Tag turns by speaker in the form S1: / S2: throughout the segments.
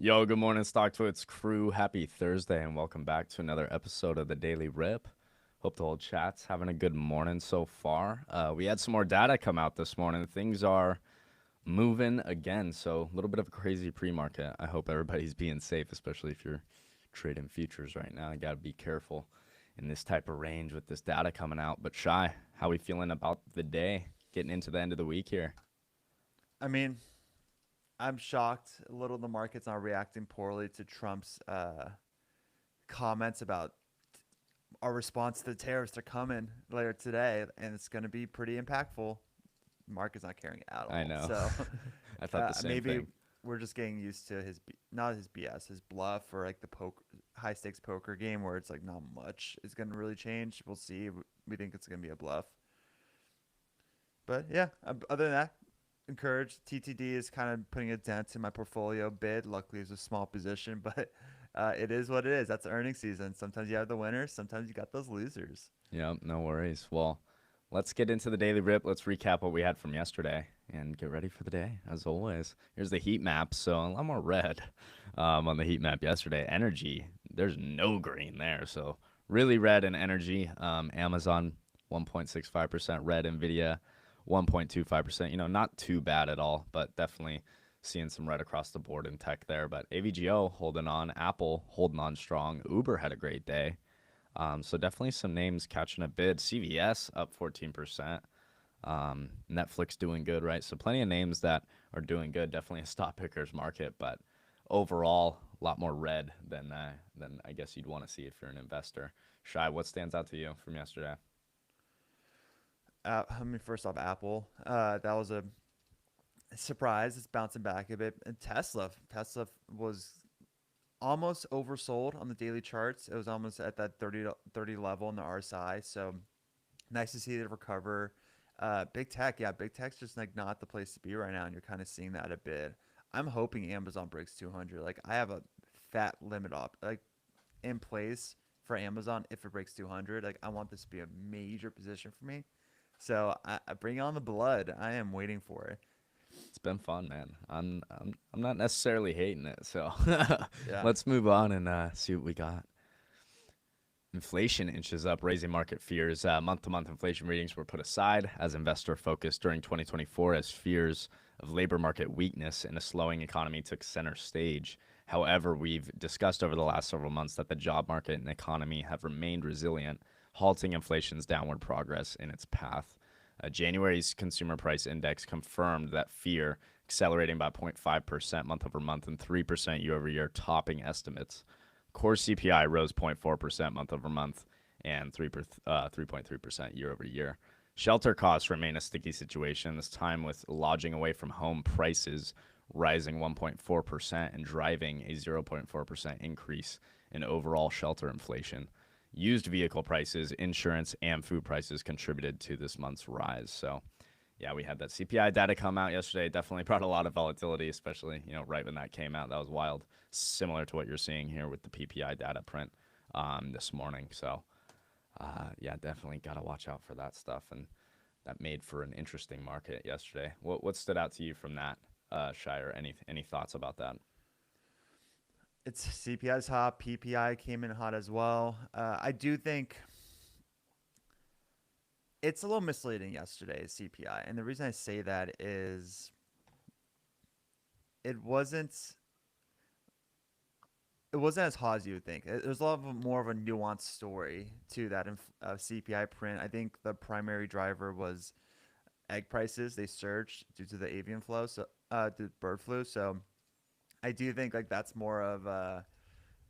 S1: Yo, good morning, StockTwits crew. Happy Thursday, and welcome back to another episode of the Daily Rip. Hope the whole chat's having a good morning so far. We had some more data come out this morning. Things are moving again, so a little bit of a crazy pre-market. I hope everybody's being safe, especially if you're trading futures right now. You got to be careful in this type of range with this data coming out. But Shy, how we feeling about the day, getting into the end of the week here?
S2: I mean, I'm shocked a little the market's not reacting poorly to Trump's comments about our response to the tariffs. They're coming later today, and it's going to be pretty impactful. Market's not caring at
S1: I
S2: all.
S1: know.
S2: So
S1: I thought the same
S2: maybe
S1: thing.
S2: we're just getting used to not his BS, his bluff, or like the high stakes poker game where it's like not much is going to really change. We'll see. We think it's going to be a bluff. But yeah, other than that, encouraged. TTD is kind of putting a dent in my portfolio bid. Luckily, it's a small position, but it is what it is. That's earnings season. Sometimes you have the winners, sometimes you got those losers.
S1: Yeah, no worries. Well, let's get into the daily rip. Let's recap what we had from yesterday and get ready for the day, as always. Here's the heat map. So a lot more red on the heat map yesterday. Energy, there's no green there. So really red in energy. Amazon, 1.65% red. Nvidia, 1.25%. Not too bad at all, but definitely seeing some red across the board in tech there. But AVGO holding on. Apple holding on strong. Uber had a great day. So definitely some names catching a bid. CVS up 14%. Netflix doing good, right? So plenty of names that are doing good. Definitely a stock pickers market, but overall a lot more red than I guess you'd want to see if you're an investor. Shy, what stands out to you from yesterday?
S2: First off, Apple. That was a surprise. It's bouncing back a bit. And Tesla was almost oversold on the daily charts. It was almost at that 30 level in the RSI. So nice to see it recover. Big tech, yeah, big tech's just like not the place to be right now, and you're kind of seeing that a bit. I'm hoping Amazon breaks 200. Like I have a fat limit up like in place for Amazon if it breaks 200. Like I want this to be a major position for me. So I bring on the blood. I am waiting for it.
S1: It's been fun, man. I'm not necessarily hating it. So
S2: Yeah.
S1: let's move on and see what we got. Inflation inches up, raising market fears. Month to month inflation readings were put aside as investor focus during 2024 as fears of labor market weakness and a slowing economy took center stage. However, we've discussed over the last several months that the job market and economy have remained resilient, halting inflation's downward progress in its path. January's consumer price index confirmed that fear, accelerating by 0.5% month over month and 3% year over year, topping estimates. Core CPI rose 0.4% month over month and 3.3% year over year. Shelter costs remain a sticky situation, this time with lodging away from home prices rising 1.4% and driving a 0.4% increase in overall shelter inflation. Used vehicle prices, insurance, and food prices contributed to this month's rise. So, yeah, we had that CPI data come out yesterday. Definitely brought a lot of volatility, especially right when that came out. That was wild, similar to what you're seeing here with the PPI data print this morning. So, yeah, definitely got to watch out for that stuff, and that made for an interesting market yesterday. What stood out to you from that, Shire? Any thoughts about that?
S2: It's CPI's hot. PPI came in hot as well. I do think it's a little misleading yesterday's CPI, and the reason I say that is it wasn't it wasn't as hot as you would think. There's a lot of more of a nuanced story to that CPI print. I think the primary driver was egg prices. They surged due to the avian flu, so the bird flu. So I do think like that's more of a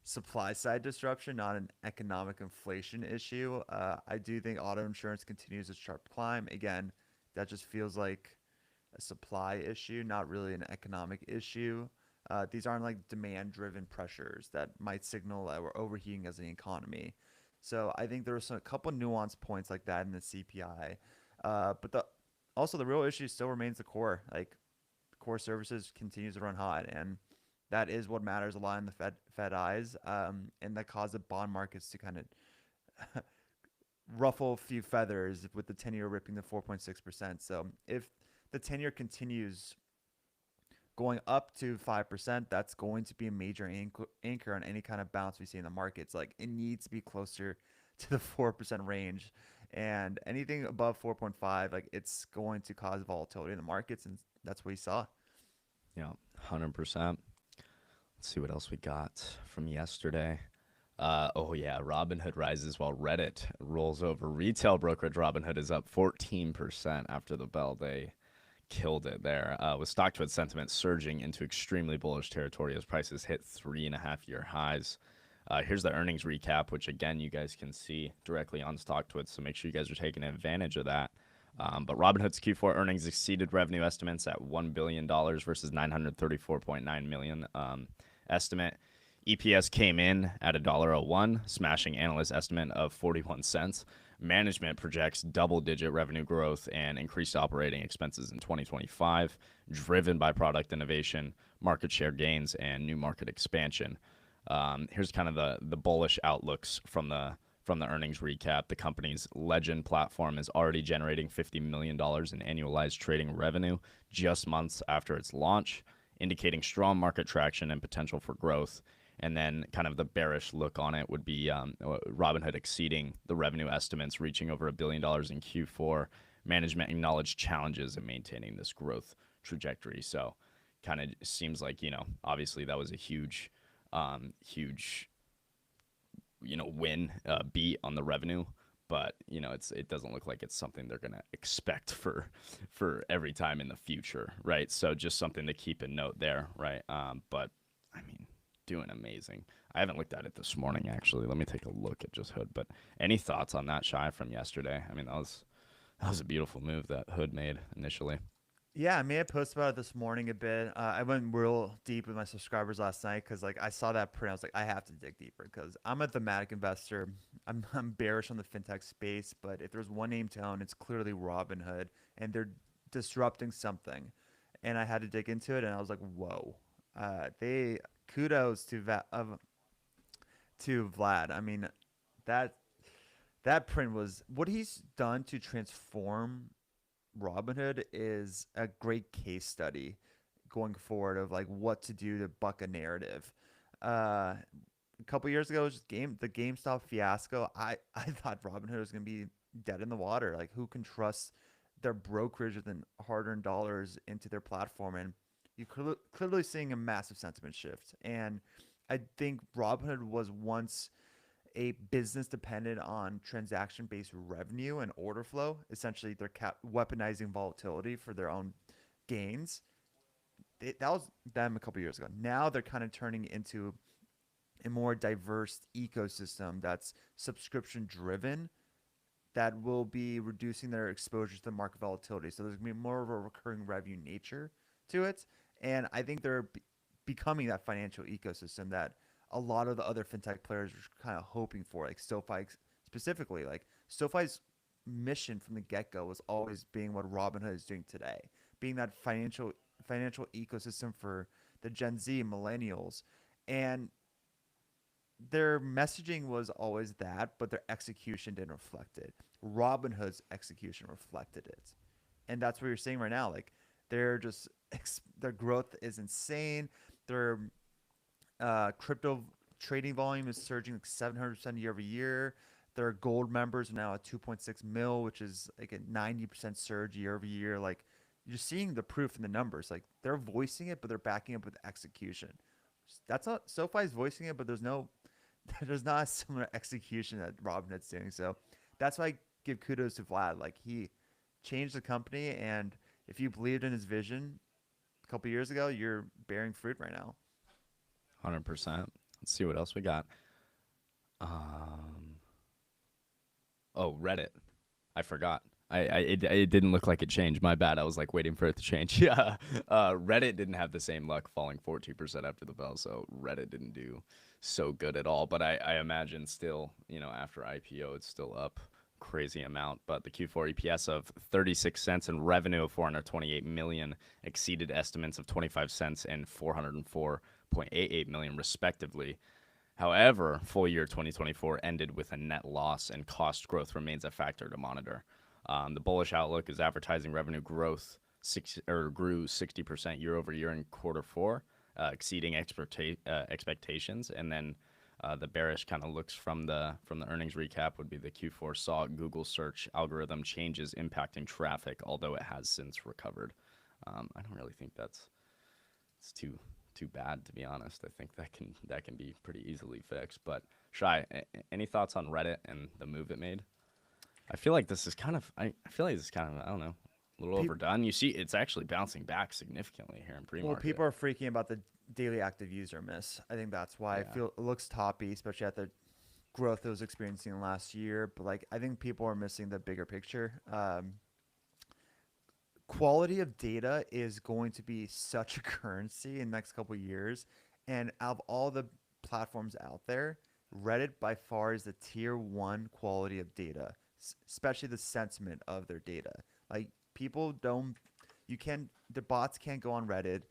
S2: supply side disruption, not an economic inflation issue. I do think auto insurance continues its sharp climb. Again, that just feels like a supply issue, not really an economic issue. These aren't like demand driven pressures that might signal that we're overheating as an economy. So I think there were a couple nuance points like that in the CPI. But also the real issue still remains the core. Like core services continues to run hot, and that is what matters a lot in the Fed eyes, and that caused the bond markets to kind of ruffle a few feathers with the 10-year ripping to 4.6%. So if the 10-year continues going up to 5%, that's going to be a major anchor on any kind of bounce we see in the markets. Like it needs to be closer to the 4% range. And anything above 4.5, like it's going to cause volatility in the markets. And that's what we saw.
S1: Yeah, 100%. Let's see what else we got from yesterday. Oh yeah, Robinhood rises while Reddit rolls over. Retail brokerage Robinhood is up 14% after the bell. They killed it there, with StockTwits sentiment surging into extremely bullish territory as prices hit 3.5-year highs. Here's the earnings recap, which again you guys can see directly on StockTwits, so make sure you guys are taking advantage of that. But Robinhood's Q4 earnings exceeded revenue estimates at $1 billion versus 934.9 million estimate. EPS came in at $1.01, smashing analyst estimate of 41 cents. Management projects double-digit revenue growth and increased operating expenses in 2025, driven by product innovation, market share gains, and new market expansion. Here's kind of the bullish outlooks from the earnings recap. The company's Legend platform is already generating $50 million in annualized trading revenue just months after its launch, indicating strong market traction and potential for growth. And then kind of the bearish look on it would be Robinhood exceeding the revenue estimates, reaching over $1 billion in Q4. Management acknowledged challenges in maintaining this growth trajectory. So kind of seems like, obviously that was a huge, win, beat on the revenue. But, it doesn't look like it's something they're going to expect for every time in the future, right? So just something to keep in note there, right? But, I mean, doing amazing. I haven't looked at it this morning, actually. Let me take a look at just Hood. But any thoughts on that, Shy, from yesterday? I mean, that was a beautiful move that Hood made initially.
S2: Yeah, I made a post about it this morning a bit. I went real deep with my subscribers last night because like I saw that print. I was like, I have to dig deeper because I'm a thematic investor. I'm bearish on the fintech space, but if there's one name to own, it's clearly Robinhood, and they're disrupting something. And I had to dig into it, and I was like, whoa. They kudos to Vlad. I mean, that that print was what he's done to transform Robinhood is a great case study going forward of like what to do to buck a narrative. A couple years ago, it was just the GameStop fiasco. I thought Robinhood was gonna be dead in the water. Like who can trust their brokerage with hard-earned dollars into their platform? And you're clearly seeing a massive sentiment shift. And I think Robinhood was once a business dependent on transaction based revenue and order flow. Essentially, they're weaponizing volatility for their own gains. That was them a couple years ago. Now they're kind of turning into a more diverse ecosystem that's subscription driven that will be reducing their exposure to the market volatility. So there's going to be more of a recurring revenue nature to it. And I think they're becoming that financial ecosystem that a lot of the other fintech players are kind of hoping for, like SoFi specifically. Like SoFi's mission from the get go was always being what Robinhood is doing today, being that financial ecosystem for the Gen Z millennials, and their messaging was always that, but their execution didn't reflect it. Robinhood's execution reflected it, and that's what you're seeing right now. Like they're just their growth is insane. Their crypto trading volume is surging like 700% year over year. Their gold members are now at 2.6 mil, which is like a 90% surge year over year. Like you're seeing the proof in the numbers. Like they're voicing it, but they're backing up with execution. That's not SoFi's voicing it, but there's not a similar execution that Robinhood's doing. So that's why I give kudos to Vlad. Like he changed the company, and if you believed in his vision a couple years ago, you're bearing fruit right now.
S1: 100%. Let's see what else we got. Um, oh, Reddit. I forgot. It didn't look like it changed. My bad. I was like waiting for it to change. Yeah. Reddit didn't have the same luck, falling 14% after the bell, so Reddit didn't do so good at all. But I imagine still, after IPO, it's still up crazy amount. But the Q4 EPS of 36 cents and revenue of 428 million exceeded estimates of 25 cents and 404.88 million respectively. However, full year 2024 ended with a net loss, and cost growth remains a factor to monitor. The bullish outlook is advertising revenue growth grew 60% year over year in quarter four, exceeding expectations. And then the bearish kind of looks from the earnings recap would be the Q4 saw Google search algorithm changes impacting traffic, although it has since recovered. I don't really think it's too bad, to be honest. I think that can be pretty easily fixed. But Shy, any thoughts on Reddit and the move it made? I feel like this is kind of I feel like this is kind of, I don't know, a little
S2: Peop
S1: overdone. You see, it's actually bouncing back significantly here in
S2: well,
S1: pre-market.
S2: people are freaking about the daily active user miss. I think that's why I
S1: Yeah.
S2: feel it looks toppy, especially at the growth it was experiencing last year. But like, I think people are missing the bigger picture. Quality of data is going to be such a currency in the next couple of years. And out of all the platforms out there, Reddit by far is the tier one quality of data, especially the sentiment of their data. Like people don't, you can, the bots can't go on Reddit.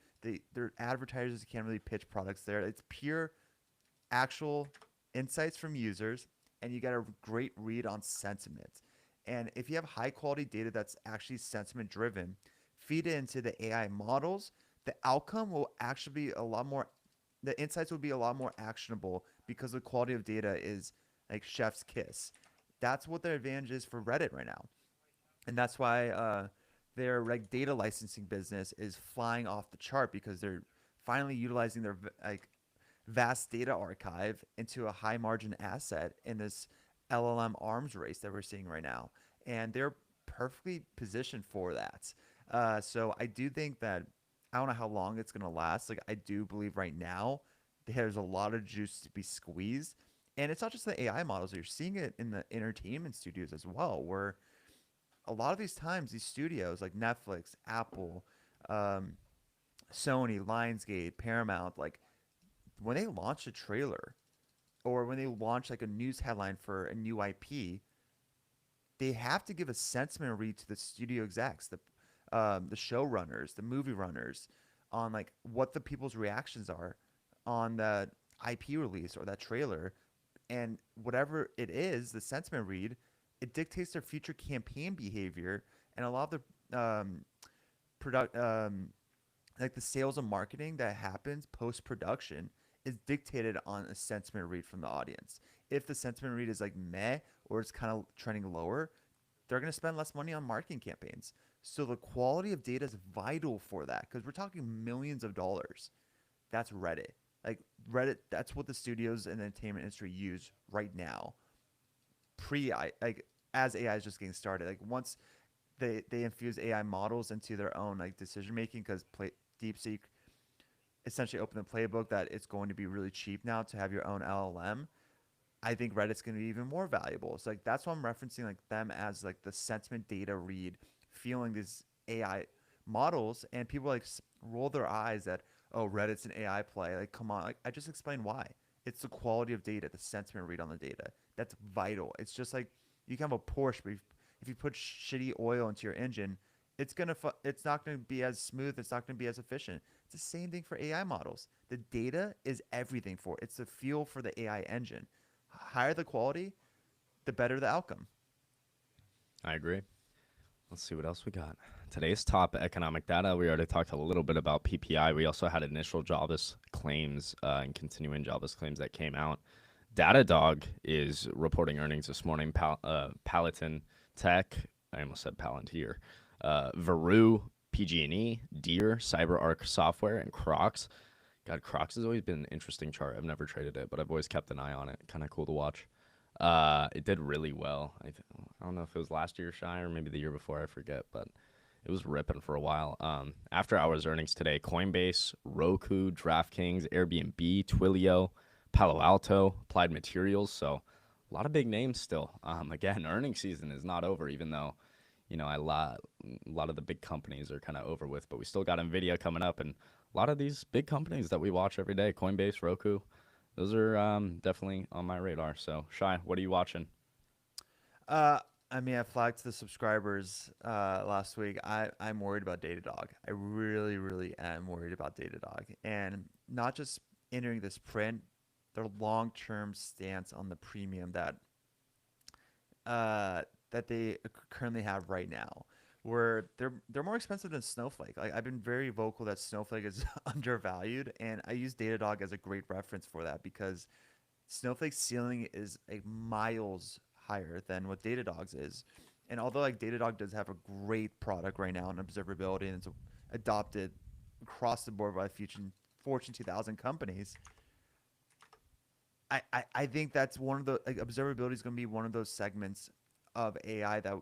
S2: Their advertisers can't really pitch products there. It's pure actual insights from users, and you got a great read on sentiment. And if you have high quality data that's actually sentiment driven, feed it into the AI models, the outcome will actually be a lot more, the insights will be a lot more actionable because the quality of data is like chef's kiss. That's what the advantage is for Reddit right now. And that's why their like data licensing business is flying off the chart because they're finally utilizing their like vast data archive into a high margin asset in this LLM arms race that we're seeing right now. And they're perfectly positioned for that. So I do think that I don't know how long it's going to last. Like, I do believe right now there's a lot of juice to be squeezed. And it's not just the AI models, you're seeing it in the entertainment studios as well, where a lot of these times, these studios like Netflix, Apple, um, Sony, Lionsgate, Paramount, like when they launch a trailer or when they launch like a news headline for a new IP, they have to give a sentiment read to the studio execs, the showrunners, the movie runners, on like what the people's reactions are on that IP release or that trailer, and whatever it is, the sentiment read, it dictates their future campaign behavior, and a lot of the product like the sales and marketing that happens post production is dictated on a sentiment read from the audience. If the sentiment read is like meh or it's kind of trending lower, they're going to spend less money on marketing campaigns. So the quality of data is vital for that because we're talking millions of dollars. That's Reddit. Like Reddit, that's what the studios and the entertainment industry use right now. Pre I like as AI is just getting started. Like once they infuse AI models into their own like decision making because DeepSeek essentially opened the playbook that it's going to be really cheap now to have your own LLM. I think Reddit's going to be even more valuable. So like that's why I'm referencing like them as like the sentiment data read, feeling these AI models, and people like roll their eyes at, oh, Reddit's an AI play. Like come on, like I just explained why. It's the quality of data, the sentiment read on the data. That's vital. It's just like you can have a Porsche, but if you put shitty oil into your engine, it's not gonna be as smooth. It's not gonna be as efficient. It's the same thing for AI models. The data is everything for it. It's the fuel for the AI engine. Higher the quality, the better the outcome.
S1: I agree. Let's see what else we got. Today's top economic data. We already talked a little bit about PPI. We also had initial jobless claims and continuing jobless claims that came out. Datadog is reporting earnings this morning. Palantir Tech, I almost said Palantir, Veru, PG&E, Deere, CyberArk Software, and Crocs. God, Crocs has always been an interesting chart. I've never traded it, but I've always kept an eye on it. Kind of cool to watch. It did really well. I don't know if it was last year, Shy, or maybe the year before. I forget, but it was ripping for a while. After hours earnings today, Coinbase, Roku, DraftKings, Airbnb, Twilio, Palo Alto, Applied Materials. So a lot of big names still. Again, earnings season is not over, even though a lot of the big companies are kind of over with. But we still got Nvidia coming up, and a lot of these big companies that we watch every day, Coinbase, Roku, those are definitely on my radar. So, Shy, what are you watching?
S2: Uh, I mean, I flagged to the subscribers last week. I'm worried about Datadog. I really, really am worried about Datadog, and not just entering this print, their long-term stance on the premium uh, that they currently have right now. where they're more expensive than Snowflake. Like I've been very vocal that Snowflake is undervalued, and I use Datadog as a great reference for that because Snowflake's ceiling is like miles higher than what Datadog's is. And although like Datadog does have a great product right now in observability and it's adopted across the board by Fortune 2000 companies, I think that's one of the like, observability is going to be one of those segments of AI that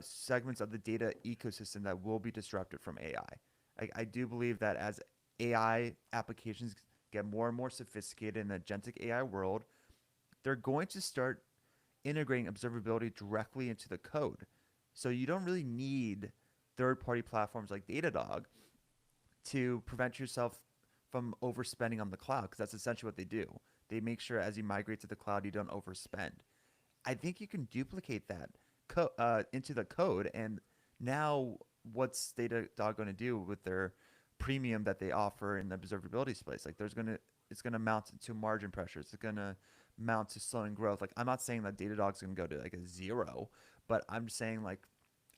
S2: segments of the data ecosystem that will be disrupted from AI. I do believe that as AI applications get more and more sophisticated in the agentic AI world, they're going to start integrating observability directly into the code. So you don't really need third-party platforms like Datadog to prevent yourself from overspending on the cloud because that's essentially what they do. They make sure as you migrate to the cloud, you don't overspend. I think you can duplicate that into the code. And now, what's Datadog going to do with their premium that they offer in the observability space? Like, it's gonna mount to margin pressures. It's gonna mount to slowing growth. Like, I'm not saying that Datadog's gonna go to like a zero, but I'm just saying like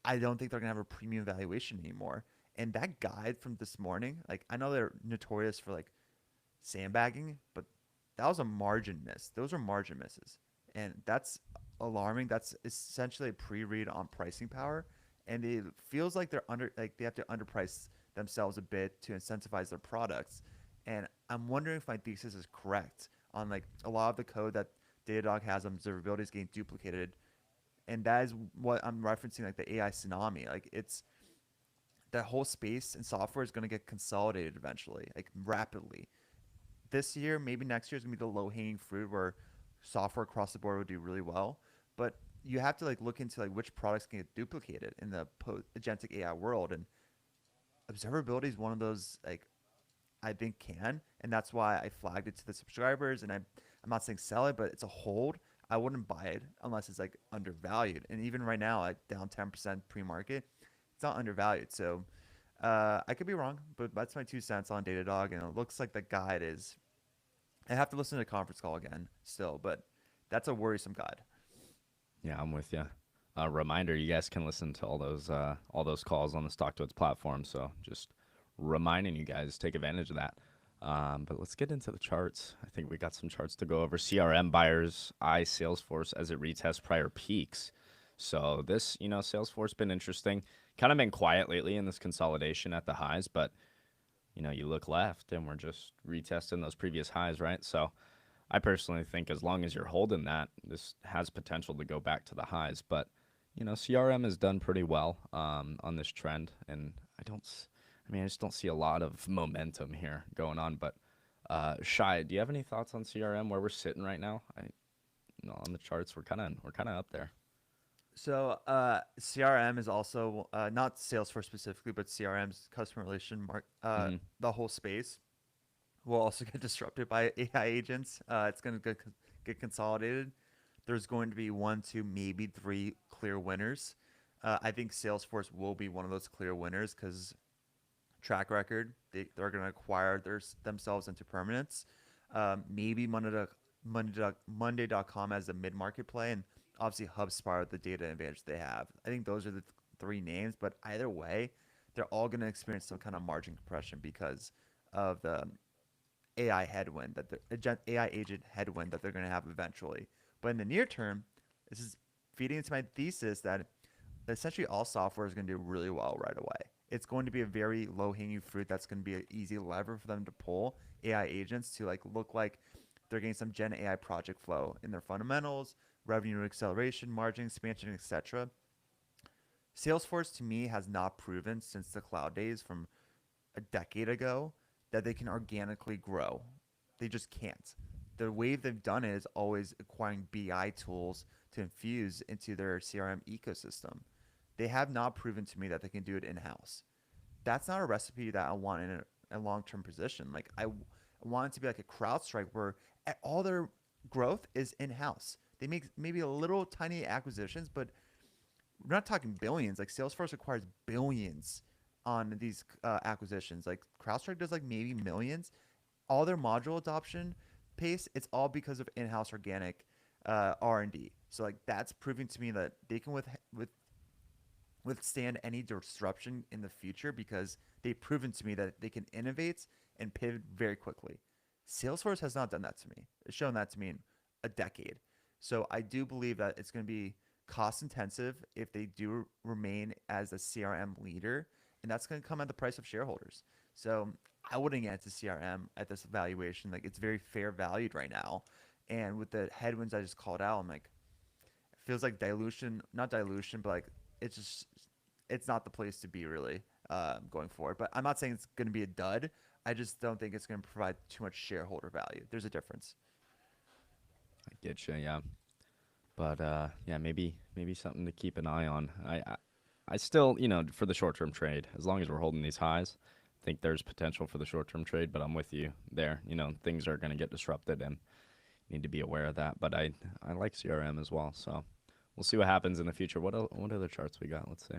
S2: I don't think they're gonna have a premium valuation anymore. And that guide from this morning, like I know they're notorious for like sandbagging, but that was a margin miss. Those are margin misses, and that's alarming. That's essentially a pre-read on pricing power, and it feels like they have to underprice themselves a bit to incentivize their products. And I'm wondering if my thesis is correct on like a lot of the code that Datadog has on observability is getting duplicated, and that is what I'm referencing, like the AI tsunami. Like it's that whole space and software is going to get consolidated eventually, like rapidly. This year, maybe next year is gonna be the low hanging fruit where software across the board would do really well. But you have to like look into like which products can get duplicated in the agentic AI world, and observability is one of those like I think can, and that's why I flagged it to the subscribers. And I'm not saying sell it, but it's a hold. I wouldn't buy it unless it's like undervalued. And even right now, like down 10% pre-market, it's not undervalued. So I could be wrong, but that's my 2 cents on Datadog, and it looks like the guide is. I have to listen to the conference call again still, but that's a worrisome guide.
S1: Yeah, I'm with you. Reminder: you guys can listen to all those calls on the StockTwits platform. So just reminding you guys, take advantage of that. But let's get into the charts. I think we got some charts to go over. CRM buyers eye Salesforce as it retests prior peaks. So this, Salesforce been interesting. Kind of been quiet lately in this consolidation at the highs, but you look left and we're just retesting those previous highs, right? So I personally think as long as you're holding that, this has potential to go back to the highs. But, CRM has done pretty well on this trend. And I just don't see a lot of momentum here going on. But Shay, do you have any thoughts on CRM where we're sitting right now? On the charts, we're kind of up there.
S2: So CRM is also not Salesforce specifically, but CRM's customer relation
S1: Hmm.
S2: the whole space will also get disrupted by AI agents. It's going to get consolidated. There's going to be one, two, maybe three clear winners. I think Salesforce will be one of those clear winners because track record, they're going to acquire themselves into permanence. Maybe Monday.com as a mid-market play, and obviously HubSpot with the data advantage they have. I think those are the three names, but either way, they're all going to experience some kind of margin compression because of the AI headwind AI agent headwind that they're going to have eventually. But in the near term, this is feeding into my thesis that essentially all software is going to do really well right away. It's going to be a very low hanging fruit that's going to be an easy lever for them to pull AI agents to like look like they're getting some Gen AI project flow in their fundamentals, revenue acceleration, margin expansion, etc. Salesforce to me has not proven since the cloud days from a decade ago that they can organically grow. They just can't. The way they've done it is always acquiring BI tools to infuse into their CRM ecosystem. They have not proven to me that they can do it in house. That's not a recipe that I want in a long term position. Like I want it to be like a CrowdStrike where all their growth is in house. They make maybe a little tiny acquisitions, but we're not talking billions. Like Salesforce acquires billions on these acquisitions. Like CrowdStrike does like maybe millions. All their module adoption pace, it's all because of in-house organic R&D. So like that's proving to me that they can withstand any disruption in the future because they've proven to me that they can innovate and pivot very quickly. Salesforce has not done that to me. It's shown that to me in a decade. So I do believe that it's going to be cost intensive if they do remain as a CRM leader, and that's going to come at the price of shareholders. So I wouldn't get into CRM at this valuation. Like it's very fair valued right now, and with the headwinds I just called out, I'm like, it feels like dilution, not dilution, but like it's just it's not the place to be really going forward. But I'm not saying it's going to be a dud. I just don't think it's going to provide too much shareholder value. There's a difference.
S1: I get you, yeah. But yeah, maybe something to keep an eye on. I still, for the short term trade, as long as we're holding these highs, I think there's potential for the short term trade. But I'm with you there. Things are going to get disrupted, and need to be aware of that. But I like CRM as well, so we'll see what happens in the future. What other charts we got? Let's see.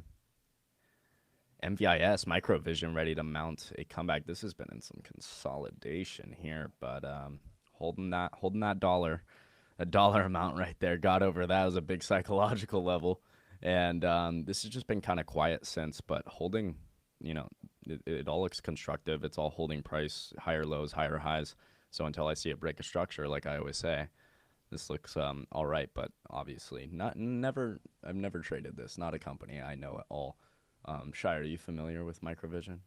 S1: MVIS Microvision ready to mount a comeback. This has been in some consolidation here, but holding that dollar, a dollar amount right there. Got over that. It was a big psychological level, and this has just been kind of quiet since. But holding, it all looks constructive. It's all holding price, higher lows, higher highs. So until I see it break a structure, like I always say, this looks all right. But obviously, never. I've never traded this. Not a company I know at all. Shy, are you familiar with Microvision?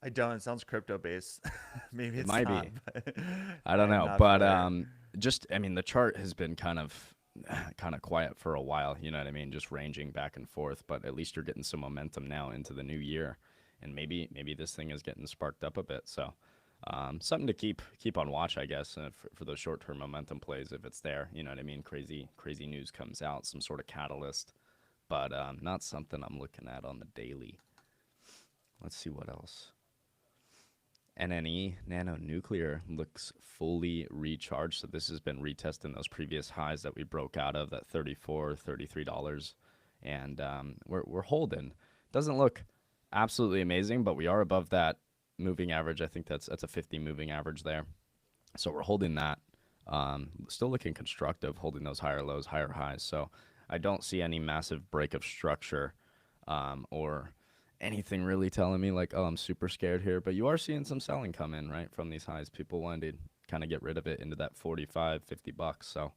S2: I don't. It sounds crypto based. Maybe
S1: It
S2: it's
S1: might
S2: not,
S1: be.
S2: but
S1: I don't
S2: I'm
S1: know,
S2: not
S1: but
S2: familiar.
S1: just I mean the chart has been kind of quiet for a while. You know what I mean? Just ranging back and forth. But at least you're getting some momentum now into the new year, and maybe this thing is getting sparked up a bit. So something to keep on watch, I guess, for those short term momentum plays if it's there. You know what I mean? Crazy news comes out, some sort of catalyst, but not something I'm looking at on the daily. Let's see what else. NNE Nano Nuclear looks fully recharged. So this has been retesting those previous highs that we broke out of, that $33. And we're holding. Doesn't look absolutely amazing, but we are above that moving average. I think that's a 50 moving average there. So we're holding that. Still looking constructive, holding those higher lows, higher highs. So I don't see any massive break of structure or anything really telling me like, oh, I'm super scared here. But you are seeing some selling come in, right, from these highs. People wanted to kind of get rid of it into that 45, $50. So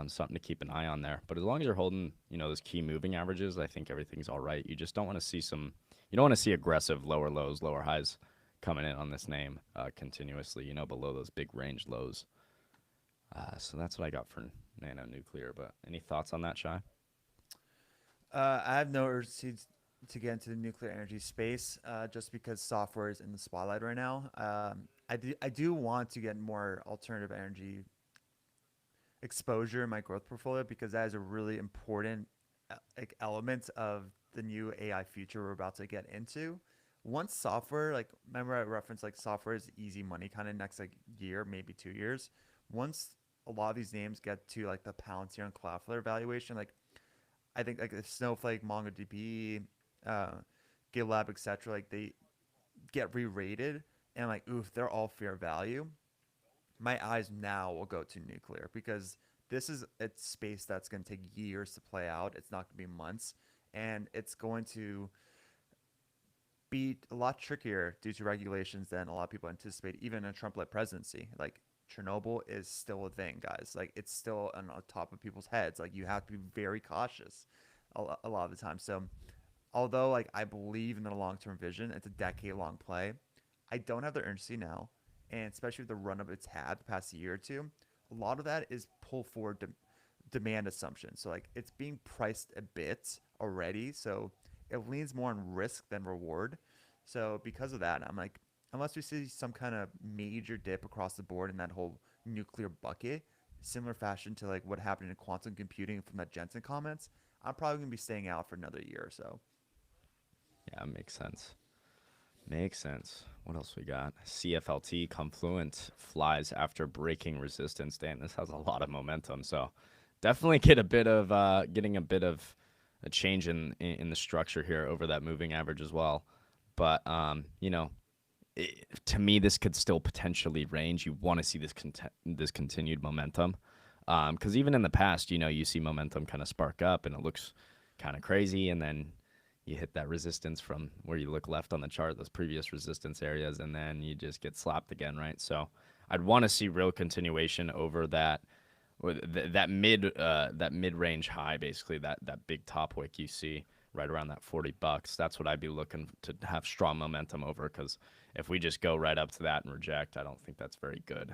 S1: something to keep an eye on there. But as long as you're holding, those key moving averages, I think everything's all right. You just don't want to see you don't want to see aggressive lower lows, lower highs coming in on this name continuously, below those big range lows. So that's what I got for Nano Nuclear. But any thoughts on that, Shy?
S2: I have no urgency to get into the nuclear energy space just because software is in the spotlight right now. I do want to get more alternative energy exposure in my growth portfolio because that is a really important like element of the new AI future we're about to get into. Once software, like remember I referenced like software is easy money kind of next like year, maybe 2 years. Once a lot of these names get to like the Palantir and Cloudflare valuation, like I think like if Snowflake, MongoDB, uh, GitLab, etc., like they get re-rated and like oof, they're all fair value. My eyes now will go to nuclear because this is a space that's going to take years to play out. It's not going to be months, and it's going to be a lot trickier due to regulations than a lot of people anticipate, even in a Trump-led presidency. Like Chernobyl is still a thing, guys. Like it's still on top of people's heads. Like you have to be very cautious a lot of the time. So although like I believe in the long-term vision, it's a decade-long play. I don't have the urgency now, and especially with the run up it's had the past year or two, a lot of that is pull forward demand assumption. So like it's being priced a bit already, so it leans more on risk than reward. So because of that, I'm like, unless we see some kind of major dip across the board in that whole nuclear bucket, similar fashion to like what happened in quantum computing from that Jensen comments, I'm probably gonna be staying out for another year or so.
S1: Yeah, makes sense. Makes sense. What else we got? CFLT Confluent flies after breaking resistance. Damn, this has a lot of momentum. So definitely getting a bit of a change in the structure here over that moving average as well. But to me, this could still potentially range. You want to see this continued momentum, because even in the past, you see momentum kind of spark up and it looks kind of crazy, and then you hit that resistance from where you look left on the chart, those previous resistance areas, and then you just get slapped again, right? So I'd want to see real continuation over that or that mid range high, basically that big top wick you see right around that $40. That's what I'd be looking to have strong momentum over, because if we just go right up to that and reject, I don't think that's very good.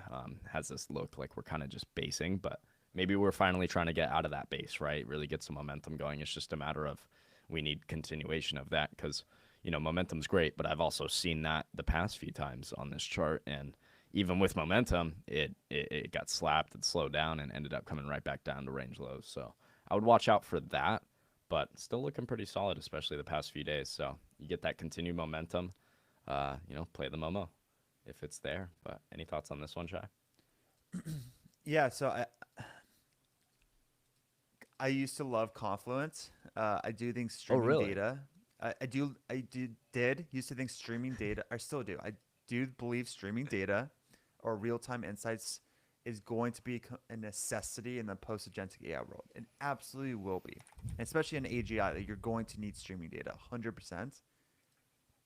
S1: Has this look like we're kind of just basing, but maybe we're finally trying to get out of that base, right? Really get some momentum going. It's just a matter of we need continuation of that, because momentum's great, but I've also seen that the past few times on this chart, and even with momentum, it got slapped and slowed down and ended up coming right back down to range lows. So I would watch out for that, but still looking pretty solid, especially the past few days. So you get that continued momentum, play the Momo if it's there. But any thoughts on this one, Shy?
S2: Yeah, so I used to love Confluent. I do think
S1: Oh,
S2: streaming
S1: really?
S2: data. I did used to think streaming data. I still do. I do believe streaming data or real time insights is going to be a necessity in the post agentic AI world. It absolutely will be, and especially in AGI. Like, you're going to need streaming data, 100%.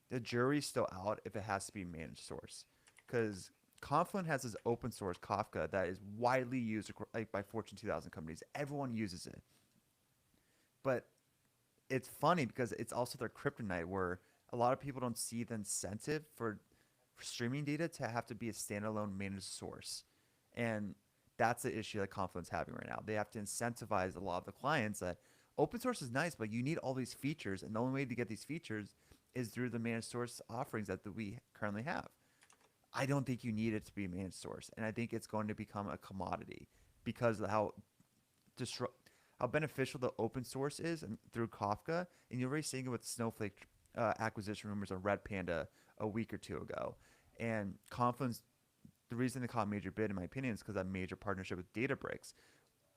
S2: The jury's still out if it has to be managed source, because Confluent has this open source Kafka that is widely used like by Fortune 2000 companies. Everyone uses it, but it's funny because it's also their kryptonite, where a lot of people don't see the incentive for streaming data to have to be a standalone managed source, and that's the issue that Confluent's having right now. They have to incentivize a lot of the clients that open source is nice, but you need all these features, and the only way to get these features is through the managed source offerings that we currently have. I don't think you need it to be managed source, and I think it's going to become a commodity because of disrupt how beneficial the open source is and through Kafka, and you're already seeing it with Snowflake acquisition rumors on Red Panda a week or two ago, and Confluence. The reason they caught a major bid, in my opinion, is because of that major partnership with Databricks.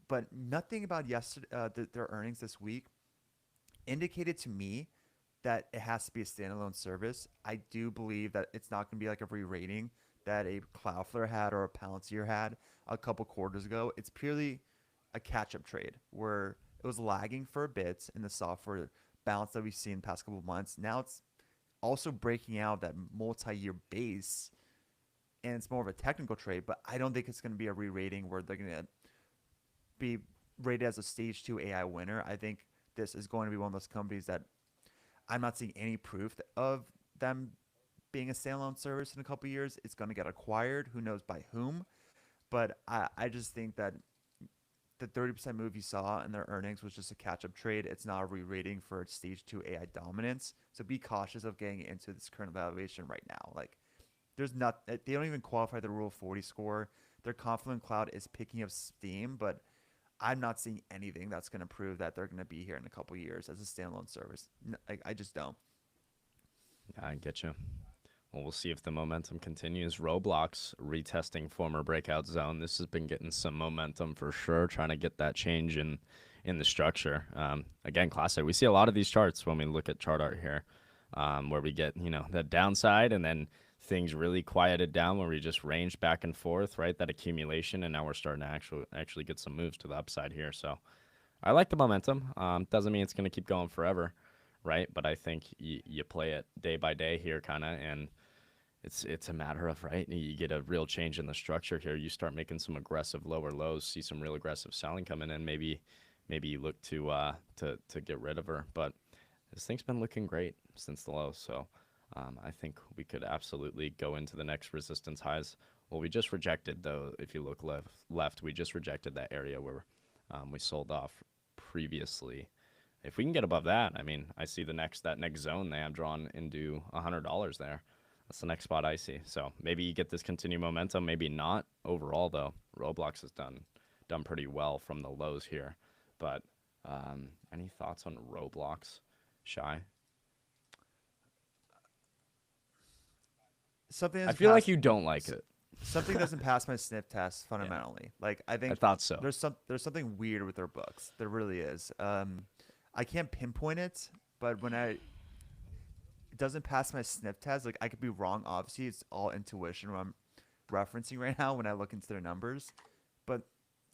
S2: But nothing about yesterday, their earnings this week indicated to me that it has to be a standalone service. I do believe that it's not going to be like a re-rating that a Cloudflare had or a Palantir had a couple quarters ago. It's purely a catch-up trade where it was lagging for a bit in the software balance that we've seen the past couple of months. Now it's also breaking out that multi-year base, and it's more of a technical trade. But I don't think it's going to be a re-rating where they're going to be rated as a stage 2 AI winner. I think this is going to be one of those companies that I'm not seeing any proof of them being a standalone service in a couple of years. It's going to get acquired. Who knows by whom? But I just think that the 30% move you saw in their earnings was just a catch-up trade. It's not a re-rating for stage 2 AI dominance. So be cautious of getting into this current valuation right now. Like, there's not, they don't even qualify the Rule 40 score. Their Confluent Cloud is picking up steam, but I'm not seeing anything that's going to prove that they're going to be here in a couple of years as a standalone service. I just don't.
S1: Yeah, I get you. Well, we'll see if the momentum continues. Roblox retesting former breakout zone. This has been getting some momentum for sure, trying to get that change in the structure. Again, classic. We see a lot of these charts when we look at chart art here, where we get that downside and then things really quieted down where we just ranged back and forth, right? That accumulation, and now we're starting to actually get some moves to the upside here. So I like the momentum. Doesn't mean it's going to keep going forever, right? But I think you play it day by day here, kind of, and it's a matter of, right, you get a real change in the structure here. You start making some aggressive lower lows, see some real aggressive selling coming in. Maybe you look to get rid of her, but this thing's been looking great since the low. So I think we could absolutely go into the next resistance highs. Well, we just rejected, though. If you look left, we just rejected that area where we sold off previously. If we can get above that, I mean, I see that next zone they have drawn into $100 there. That's the next spot I see. So maybe you get this continued momentum, maybe not. Overall, though, Roblox has done pretty well from the lows here. But any thoughts on Roblox, Shy?
S2: Something
S1: I
S2: doesn't
S1: feel like
S2: pass.
S1: you don't like it.
S2: Something doesn't pass my sniff test
S1: Yeah,
S2: fundamentally. Like, I
S1: I
S2: think
S1: thought so.
S2: there's something weird with their books. There really is. I can't pinpoint it, but when it doesn't pass my sniff test, like, I could be wrong. Obviously, it's all intuition what I'm referencing right now when I look into their numbers. But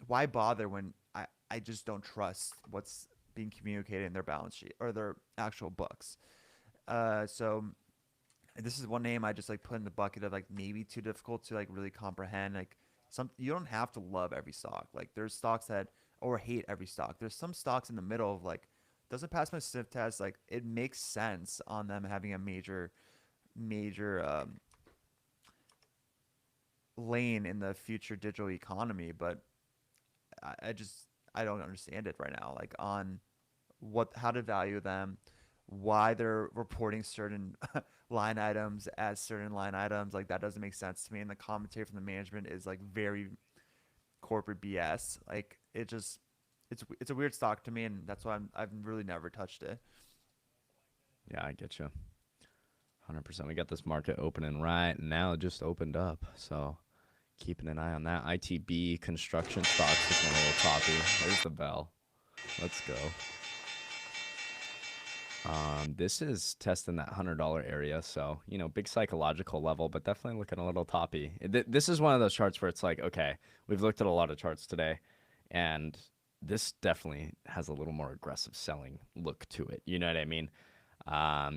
S2: why bother when I just don't trust what's being communicated in their balance sheet or their actual books. So this is one name I just like put in the bucket of like maybe too difficult to like really comprehend. Like some you don't have to love every stock. Like there's stocks that or hate every stock. There's some stocks in the middle of like doesn't pass my sniff test. Like it makes sense on them having a major lane in the future digital economy, but I just I don't understand it right now. Like on what how to value them, why they're reporting certain line items as certain line items. Like that doesn't make sense to me. And the commentary from the management is like very corporate BS. Like it just it's a weird stock to me, and that's why I've really never touched it.
S1: Yeah, I get you. 100%. We got this market opening right now. It just opened up. So keeping an eye on that. ITB construction stocks looking a little toppy. There's the bell. Let's go. This is testing that $100 area, so big psychological level, but definitely looking a little toppy. This is one of those charts where it's like, okay, we've looked at a lot of charts today, and this definitely has a little more aggressive selling look to it. You know what I mean?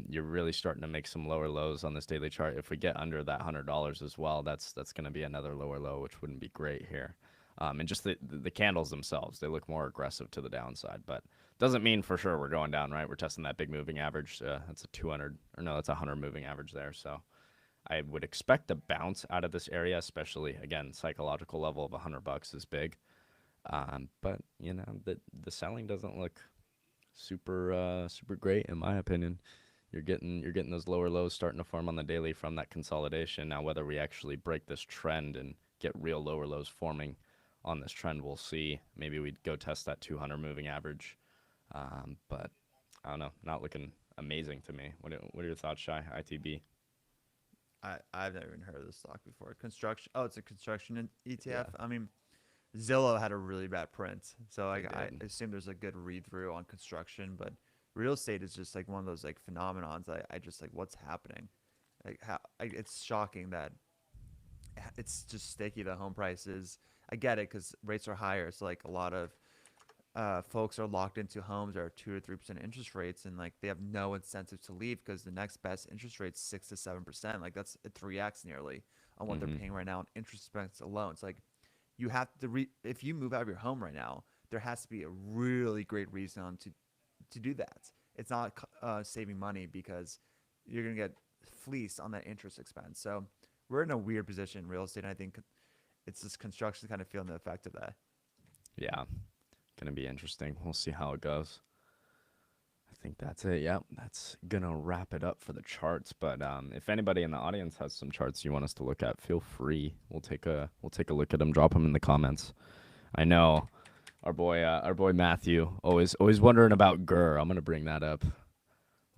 S1: You're really starting to make some lower lows on this daily chart. If we get under that $100 as well, that's going to be another lower low, which wouldn't be great here. And just the candles themselves, they look more aggressive to the downside, but doesn't mean for sure we're going down, right? We're testing that big moving average. That's a 200, or no, that's a 100 moving average there. So I would expect a bounce out of this area, especially again, psychological level of $100 is big. But the selling doesn't look super great in my opinion. You're getting those lower lows starting to form on the daily from that consolidation. Now, whether we actually break this trend and get real lower lows forming on this trend, we'll see. Maybe we'd go test that 200 moving average. But I don't know, not looking amazing to me. What are your thoughts, Shy? ITB?
S2: I've never even heard of this stock before. Construction. Oh, it's a construction
S1: Yeah,
S2: ETF. I mean, Zillow had a really bad print, so
S1: they
S2: I
S1: did.
S2: assume there's a good read through on construction. But real estate is just like one of those like phenomenons. I just like what's happening. Like how it's shocking that it's just sticky. The home prices. I get it because rates are higher. So like a lot of folks are locked into homes that are 2 to 3% interest rates, and like they have no incentive to leave because the next best interest rate is 6 to 7%. Like that's a 3x nearly on what they're
S1: Mm-hmm.
S2: paying right now in interest expense alone. It's like you have to if you move out of your home right now, there has to be a really great reason to do that. It's not saving money because you're gonna get fleeced on that interest expense. So we're in a weird position in real estate. And I think it's this construction kind of feeling the effect of that.
S1: Yeah, gonna be interesting. We'll see how it goes. I think that's it. Yep, that's gonna wrap it up for the charts. But if anybody in the audience has some charts you want us to look at, feel free. We'll take a look at them. Drop them in the comments. I know our boy Matthew always wondering about Gurr. I'm gonna bring that up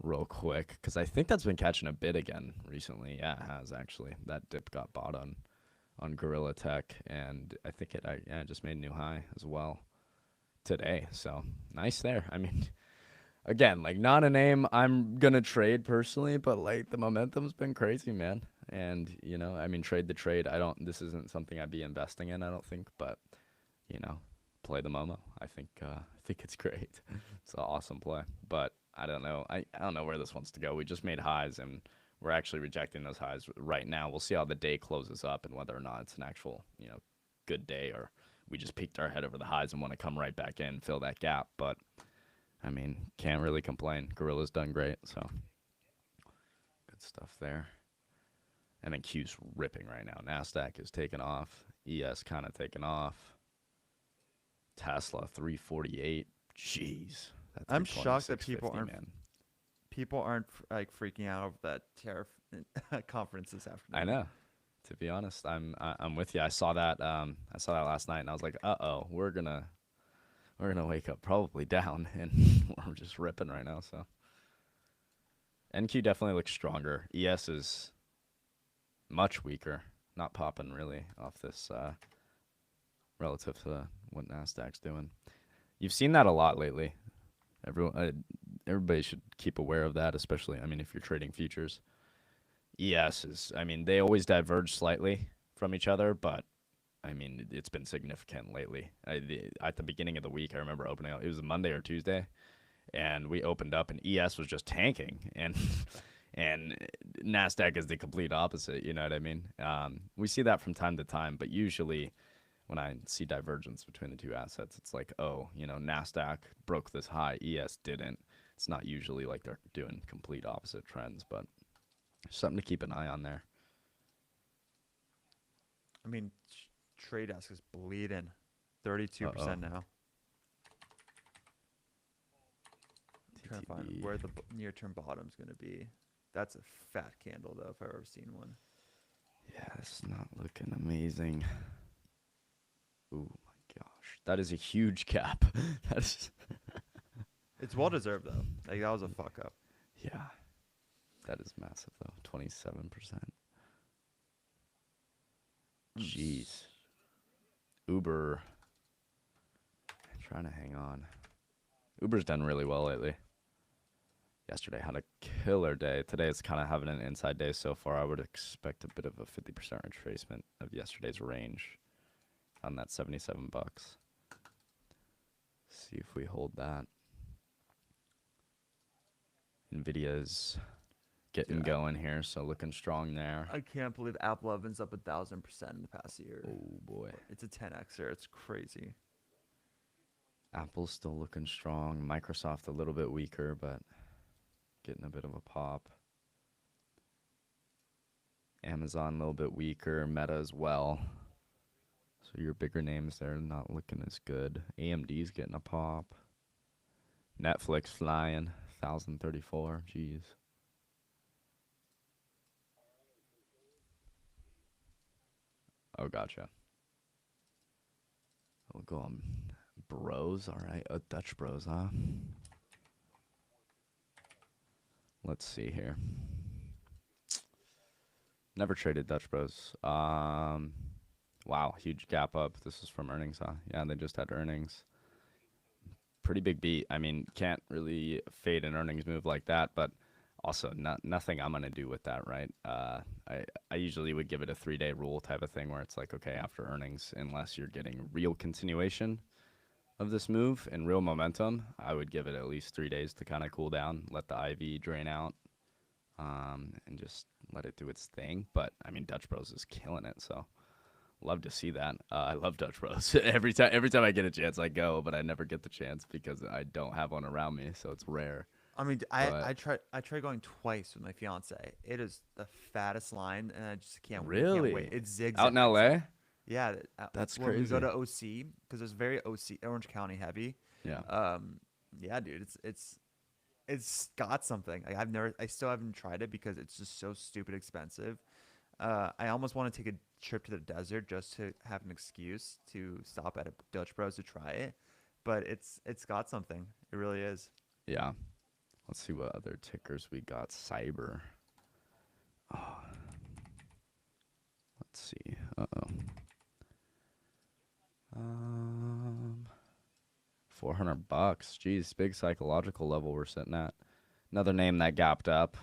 S1: real quick because I think that's been catching a bit again recently. Yeah, it has actually. That dip got bought on Gorilla Tech, and I think it just made a new high as well today. So nice there. I mean, again, like not a name I'm gonna trade personally, but like the momentum's been crazy, man. And I mean, trade the trade. I don't. This isn't something I'd be investing in. I don't think, but you know, play the Momo. I think it's great. It's an awesome play, but I don't know. I don't know where this wants to go. We just made highs, and we're actually rejecting those highs right now. We'll see how the day closes up and whether or not it's an actual good day, or we just peeked our head over the highs and want to come right back in, fill that gap. But I mean, can't really complain. Gorilla's done great, so good stuff there. And then Q's ripping right now. Nasdaq is taking off. ES kind of taking off. Tesla 348. Jeez, that
S2: I'm shocked that
S1: 326.50, man.
S2: people aren't like freaking out over that tariff conference this
S1: I
S2: afternoon.
S1: know. To be honest, I'm with you. I saw that. I saw that last night, and I was like, we're gonna wake up probably down, and we're just ripping right now. So NQ definitely looks stronger. ES is much weaker. Not popping really off this relative to what Nasdaq's doing. You've seen that a lot lately. Everybody should keep aware of that, especially, I mean, if you're trading futures. ES is, I mean, they always diverge slightly from each other, but I mean, it's been significant lately. At the beginning of the week, I remember opening up. It was a Monday or Tuesday, and we opened up, and ES was just tanking, and and Nasdaq is the complete opposite. You know what I mean? We see that from time to time, but usually when I see divergence between the two assets, it's like, oh, Nasdaq broke this high, ES didn't. It's not usually like they're doing complete opposite trends, but something to keep an eye on there.
S2: I mean, Trade Desk is bleeding,
S1: Uh oh.
S2: 32% now. I'm trying to find where the near-term bottom's gonna be. That's a fat candle, though, if I've ever seen one.
S1: Yeah, it's not looking amazing. Ooh my gosh, that is a huge gap. That's
S2: It's well deserved though. Like that was a fuck up.
S1: yeah, that is massive though. 27%. Jeez. Uber. Trying to hang on. Uber's done really well lately. Yesterday had a killer day. Today it's kind of having an inside day so far. I would expect a bit of a 50% retracement of yesterday's range on that 77 bucks. See if we hold that. Nvidia's getting going here, so looking strong there.
S2: I can't believe AppLovin's up 1,000% in the past year.
S1: Oh boy.
S2: It's a 10xer. It's crazy.
S1: Apple's still looking strong. Microsoft a little bit weaker, but getting a bit of a pop. Amazon a little bit weaker. Meta as well. So your bigger names there not looking as good. AMD's getting a pop. Netflix flying. 1,034. Jeez. Oh, gotcha. We'll go on Bros. All right. Dutch Bros, huh? Let's see here. Never traded Dutch Bros. Wow, huge gap up. This is from earnings, huh? Yeah, they just had earnings. Pretty big beat. I mean, can't really fade an earnings move like that, but also nothing I'm gonna do with that, right? I usually would give it a 3-day rule type of thing where it's like, okay, after earnings, unless you're getting real continuation of this move and real momentum, I would give it at least 3 days to kind of cool down, let the IV drain out, and just let it do its thing. But I mean, Dutch Bros is killing it, so love to see that. I love Dutch Bros. every time I get a chance, I go, but I never get the chance because I don't have one around me, so it's rare.
S2: I mean, I tried going twice with my fiance. It is the fattest line, and I just can't.
S1: Really?
S2: Can't wait. It zigzags.
S1: Out in LA?
S2: Yeah,
S1: That's
S2: when we go
S1: crazy.
S2: to OC because it's very OC Orange County heavy.
S1: Yeah.
S2: Yeah, dude, it's got something. Like I still haven't tried it because it's just so stupid expensive. I almost want to take a trip to the desert just to have an excuse to stop at a Dutch Bros to try it, but it's got something. It really is.
S1: Yeah. Let's see what other tickers we got. Cyber. Oh. Let's see. Uh-oh. 400 bucks. Jeez, big psychological level we're sitting at. Another name that gapped up.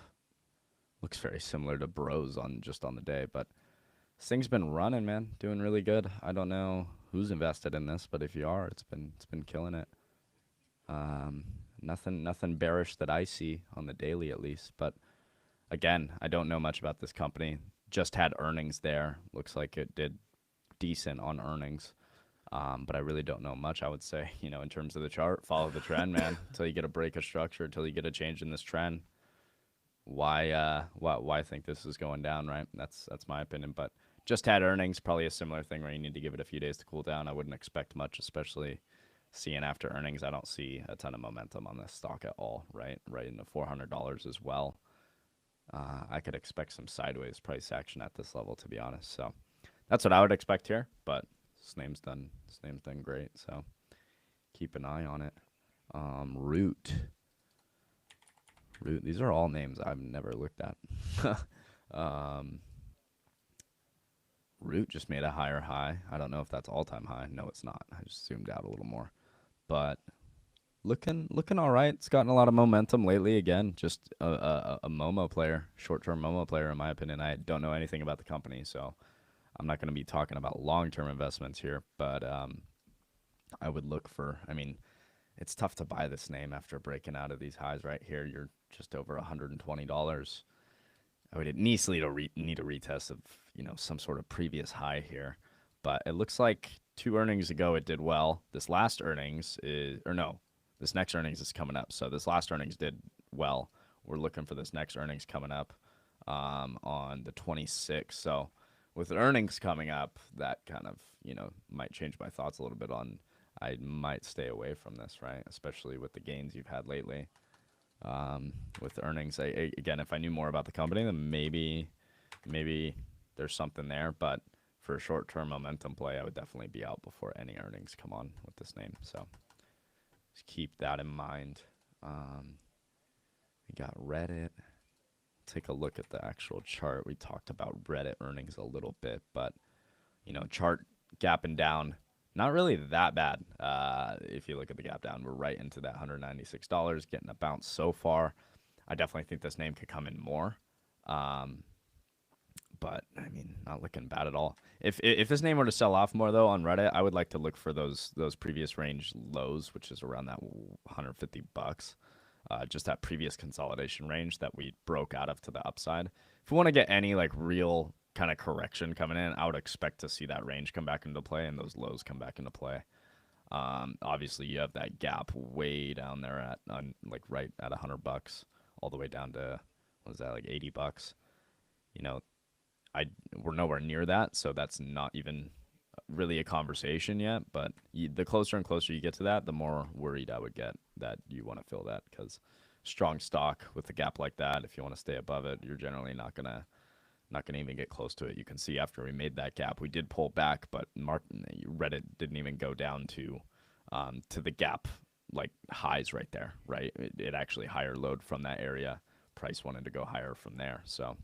S1: Looks very similar to Bros on the day, but this thing's been running, man. Doing really good. I don't know who's invested in this, but if you are, it's been killing it. Nothing bearish that I see on the daily at least, but again, I don't know much about this company. Just had earnings there. Looks like it did decent on earnings. But I really don't know much. I would say, in terms of the chart, follow the trend, man, until you get a break of structure, until you get a change in this trend. Why think this is going down, right? That's my opinion. But just had earnings, probably a similar thing where you need to give it a few days to cool down. I wouldn't expect much, especially seeing after earnings. I don't see a ton of momentum on this stock at all, right? Right in the $400 as well. I could expect some sideways price action at this level, to be honest. So that's what I would expect here. But this name's done great, so keep an eye on it. Root. These are all names I've never looked at. Root just made a higher high. I don't know if that's all-time high. No, it's not. I just zoomed out a little more. But looking all right. It's gotten a lot of momentum lately. Again, just a Momo player, short-term Momo player, in my opinion. I don't know anything about the company, so I'm not going to be talking about long-term investments here, but I would look for. I mean, it's tough to buy this name after breaking out of these highs right here. You're just over $120. I would need a retest of some sort of previous high here, but it looks like two earnings ago it did well. This last earnings is or no, this next earnings is coming up. So this last earnings did well. We're looking for this next earnings coming up on the 26th. So with earnings coming up, that kind of might change my thoughts a little bit on. I might stay away from this, right? Especially with the gains you've had lately. With earnings. Again, if I knew more about the company, then maybe there's something there. But for a short-term momentum play, I would definitely be out before any earnings come on with this name. So just keep that in mind. We got Reddit. Take a look at the actual chart. We talked about Reddit earnings a little bit, but chart gapping down. Not really that bad. If you look at the gap down, we're right into that $196, getting a bounce so far. I definitely think this name could come in more. But I mean, not looking bad at all. If this name were to sell off more though on Reddit, I would like to look for those previous range lows, which is around that $150. Just that previous consolidation range that we broke out of to the upside. If we want to get any like real kind of correction coming in, I would expect to see that range come back into play and those lows come back into play. Obviously, you have that gap way down there at like right at $100, all the way down to what was that, like $80. We're nowhere near that, so that's not even really a conversation yet. But the closer and closer you get to that, the more worried I would get that you want to fill that, because strong stock with a gap like that, if you want to stay above it, you're generally not gonna even get close to it. You can see after we made that gap, we did pull back, but Reddit didn't even go down to the gap like highs right there, right? It actually higher load from that area. Price wanted to go higher from there. So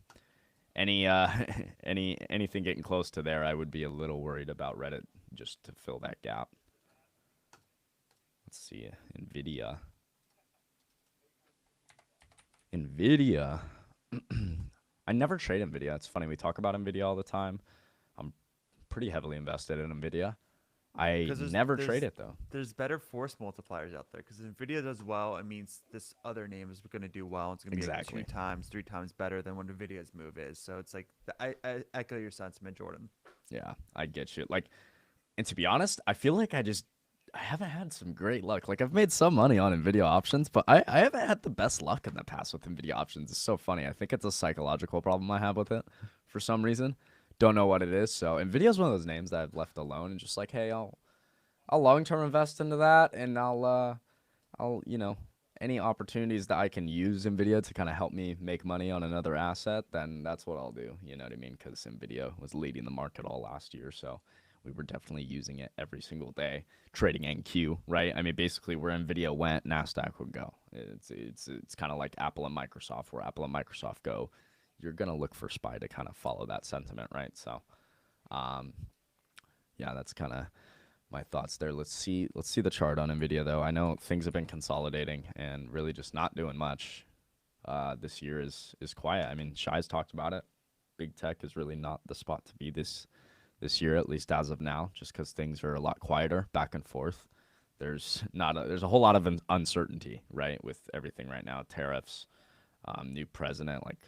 S1: anything getting close to there, I would be a little worried about Reddit just to fill that gap. Let's see, Nvidia. I never trade Nvidia. It's funny, we talk about Nvidia all the time. I'm pretty heavily invested in Nvidia. I
S2: Because
S1: never trade it though.
S2: there's better force multipliers out there. Because if Nvidia does well, it means this other name is going to do well. It's going to be like
S1: Exactly.
S2: three times better than what Nvidia's move is. So it's like I echo your sentiment, Jordan.
S1: Yeah, I get you. Like, and to be honest, I feel like I haven't had some great luck. Like, I've made some money on Nvidia options, but I haven't had the best luck in the past with Nvidia options. It's so funny. I think it's a psychological problem I have with it for some reason. Don't know what it is. So Nvidia is one of those names that I've left alone and just like, hey, I'll long term invest into that, and I'll any opportunities that I can use Nvidia to kind of help me make money on another asset, then that's what I'll do. You know what I mean? Because Nvidia was leading the market all last year, so we were definitely using it every single day, trading NQ, right? I mean, basically where Nvidia went, Nasdaq would go. It's kind of like Apple and Microsoft. Where Apple and Microsoft go, you're gonna look for SPY to kind of follow that sentiment, right? So, yeah, that's kind of my thoughts there. Let's see the chart on Nvidia though. I know things have been consolidating and really just not doing much. This year is quiet. I mean, Shai's talked about it. Big tech is really not the spot to be this year, at least as of now, just because things are a lot quieter, back and forth. There's a whole lot of uncertainty, right, with everything right now. Tariffs, new president, like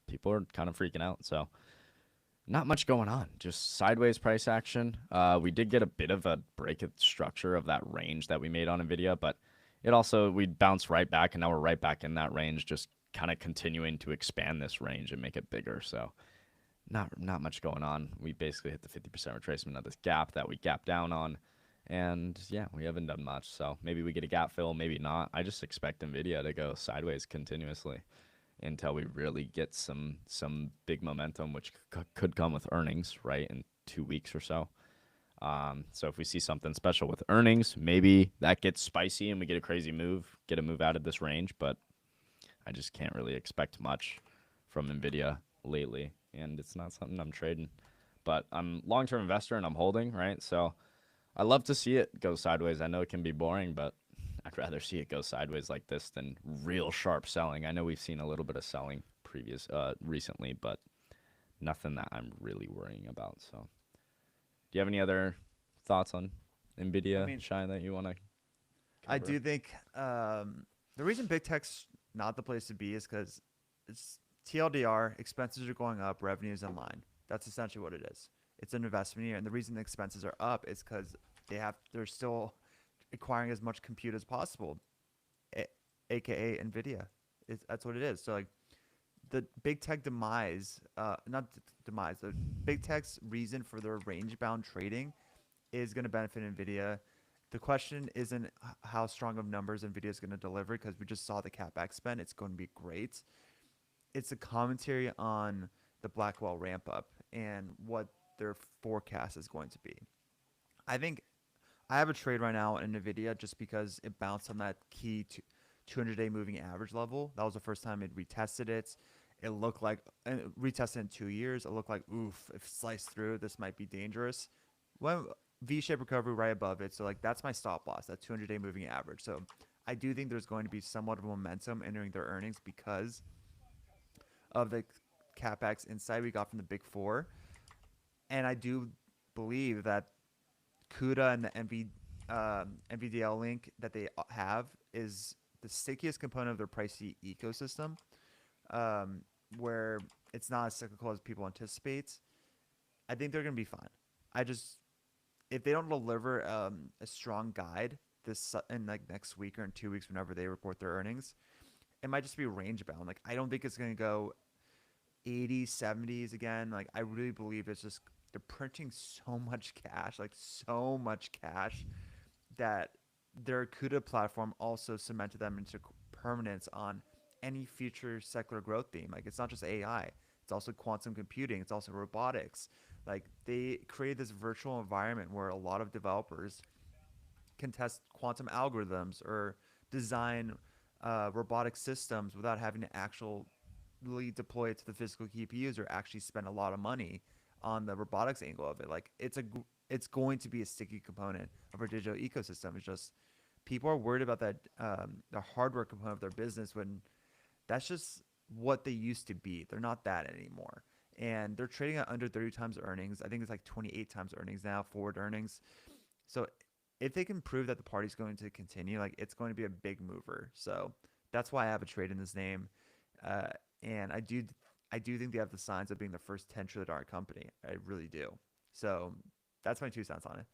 S1: people are kind of freaking out. So not much going on, just sideways price action. We did get a bit of a break of structure of that range that we made on Nvidia, but we bounced right back, and now we're right back in that range, just kind of continuing to expand this range and make it bigger. So not much going on. We basically hit the 50% retracement of this gap that we gapped down on, and yeah, we haven't done much. So maybe we get a gap fill, maybe not. I just expect Nvidia to go sideways continuously until we really get some big momentum, which could come with earnings, right, in 2 weeks or so. So if we see something special with earnings, maybe that gets spicy and we get a crazy move, get a move out of this range. But I just can't really expect much from Nvidia lately, and it's not something I'm trading. But I'm long-term investor and I'm holding, right? So I love to see it go sideways. I know it can be boring, but I'd rather see it go sideways like this than real sharp selling. I know we've seen a little bit of selling recently, but nothing that I'm really worrying about. So, do you have any other thoughts on
S2: I
S1: Nvidia,
S2: mean,
S1: Shy, that you want to
S2: I
S1: cover?
S2: do think the reason big tech's not the place to be is because it's TLDR, expenses are going up, revenue's in line. That's essentially what it is. It's an investment year, and the reason the expenses are up is because they're still acquiring as much compute as possible, a- aka Nvidia. That's what it is. So like the big tech demise, not demise, the big tech's reason for their range bound trading is going to benefit Nvidia. The question isn't how strong of numbers Nvidia is going to deliver because we just saw the capex spend. It's going to be great. It's a commentary on the Blackwell ramp up and what their forecast is going to be. I think I have a trade right now in Nvidia just because it bounced on that key 200-day moving average level. That was the first time it retested it. It looked like, and retested in 2 years. It looked like, oof, if sliced through, this might be dangerous. Well, V-shaped recovery right above it. So like that's my stop loss, that 200-day moving average. So I do think there's going to be somewhat of momentum entering their earnings because of the capex insight we got from the big four. And I do believe that CUDA and the NVDL link that they have is the stickiest component of their pricey ecosystem, um, where it's not as cyclical as people anticipate. I think they're going to be fine. I just, if they don't deliver a strong guide in like next week or in 2 weeks, whenever they report their earnings, it might just be range bound. Like, I don't think it's going to go 80s, 70s again. Like, I really believe it's just they're printing so much cash, like so much cash that their CUDA platform also cemented them into permanence on any future secular growth theme. Like it's not just AI, it's also quantum computing, it's also robotics. Like they created this virtual environment where a lot of developers can test quantum algorithms or design robotic systems without having to actually deploy it to the physical GPUs or actually spend a lot of money on the robotics angle of it. Like it's going to be a sticky component of our digital ecosystem. It's just people are worried about that the hardware component of their business when that's just what they used to be. They're not that anymore. And they're trading at under 30 times earnings. I think it's like 28 times earnings now, forward earnings. So if they can prove that the party's going to continue, like it's going to be a big mover. So that's why I have a trade in this name. Uh, and I do think they have the signs of being the first $10 trillion company. I really do. So that's my 2 cents on it.